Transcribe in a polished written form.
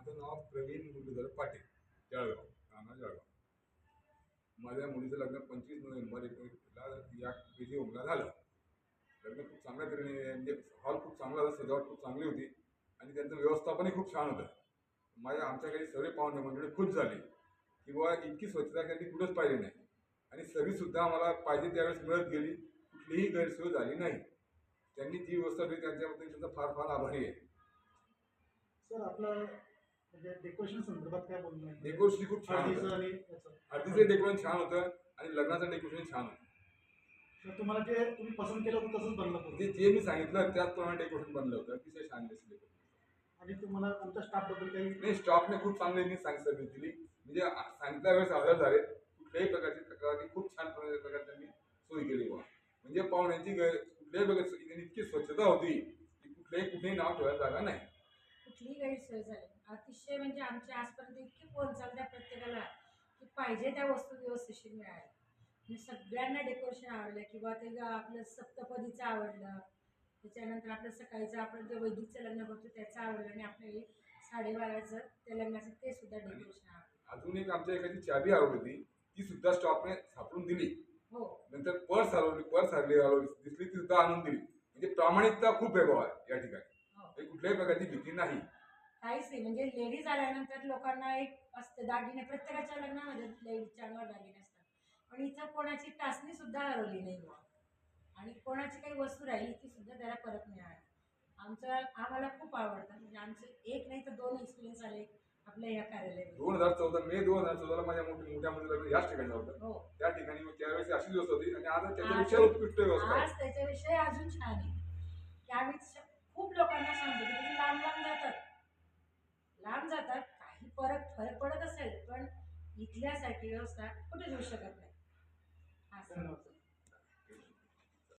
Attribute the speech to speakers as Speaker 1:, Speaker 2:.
Speaker 1: माझं नाव प्रवीण मुरलीधर पाटील, जळगाव, राहणार जळगाव. माझ्या मुलीचं लग्न 25 नोव्हेंबर 19ला या बीजी होमला झालं. लग्न खूप चांगल्या तऱ्हेने म्हणजे हॉल खूप चांगला होता, सजावट खूप चांगली होती आणि त्यांचं व्यवस्थापनही खूप छान होतं. आमच्या घरी सर्व पाहुणे मंडळी खुश झाली की बुवा इतकी स्वच्छता त्यांनी कुठंच पाहिली नाही आणि सर्व्हिससुद्धा आम्हाला पाहिजे त्यावेळेस मिळत गेली. कुठलीही गैरसोय झाली नाही. त्यांनी जी व्यवस्था केली त्यांच्याबद्दल त्यांचा फार फार आभारी आहे.
Speaker 2: सर आपलं म्हणजे डेकोरेशन संदर्भात काय बोलणं आहे?
Speaker 1: डेकोरेशन खूप छान
Speaker 2: हळदीचं
Speaker 1: होतं.
Speaker 2: आणि
Speaker 1: हळदीचं डेकोरेशन छान होतं आणि लग्नाचं डेकोरेशन छान होतं.
Speaker 2: तर तुम्हाला जे तुम्ही पसंत केलं होतं तसंच बनलं होतं
Speaker 1: म्हणजे जे मी सांगितलं त्याचप्रमाणे डेकोरेशन बनलं होतं. अतिशय छान दिसलं डेकोरेशन.
Speaker 2: आणि तुम्हाला आमच्या स्टाफबद्दल काही
Speaker 1: नाही, स्टॉकने खूप चांगली सर्व्हिस दिली. म्हणजे सांगितल्या वेळेस हजर झाले. कुठल्याही प्रकारची तक्रारी खूप छान प्रकारे त्यांनी सोय केली बुवा. म्हणजे पाहुण्यांची कुठल्याही प्रकारची इतकी स्वच्छता होती की कुठेही नाव ठेवायला जागा नाही.
Speaker 3: कुठलीही गैरसोय झाली अतिशय म्हणजे आमच्या आजपर्यंत इतकी फोन चालल्या प्रत्येकाला की पाहिजे त्या वस्तू व्यवस्थिशीर मिळाल्या. म्हणजे सगळ्यांना डेकोरेशन आवडलं किंवा ते आपलं सप्तपदीचं आवडलं, त्याच्यानंतर आपलं सकाळीचं आपण जे वैदिकचं लग्न बघतो त्याचं आवडलं आणि आपलं हे 12:30चं त्या लग्नाचं ते सुद्धा डेकोरेशन आवडलं.
Speaker 1: अजून एक आमच्या एखादी चाबी हरवली ती सुद्धा स्टॉकने सापडून दिली.
Speaker 3: हो,
Speaker 1: नंतर पर्स हरवली दिसली ती सुद्धा आणून दिली. म्हणजे प्रामाणिकता खूप आहे बाबा या ठिकाणी.
Speaker 3: हो.
Speaker 1: कुठल्याही प्रकारची भीती नाही.
Speaker 3: काहीच नाही. म्हणजे लेडीज आल्यानंतर लोकांना एक असते दागिने, प्रत्येकाच्या लग्नामध्ये लेडीजच्या अंगावर दागिने असतात. पण इथं कोणाची टाचणी सुद्धा हरवली नाही बुवा आणि कोणाची काही वस्तू राहिली ती सुद्धा त्याला परत मिळाली. आम्हाला खूप आवडतं. म्हणजे आमचे एक नाही तर 2 एक्सपिरियन्स आले आपल्या या कार्यालयामध्ये.
Speaker 1: 2014 मे 2014ला माझ्या मोठ्या मुलीला याच ठिकाणी होतं.
Speaker 3: हो.
Speaker 1: त्या ठिकाणी त्यावेळेस अशीच व्यवस्था होती आणि आज
Speaker 3: आज
Speaker 1: त्याच्यापेक्षा उत्कृष्ट व्यवस्था आहे.
Speaker 3: आज त्याच्याविषयी अजून छान आहे की आम्ही खूप लोकांना सांगतो की तुम्ही लांब जातात काही फरक पडत असेल पण इथल्यासारखी व्यवस्था कुठे देऊ शकत नाही असं.
Speaker 2: धन्यवाद सर.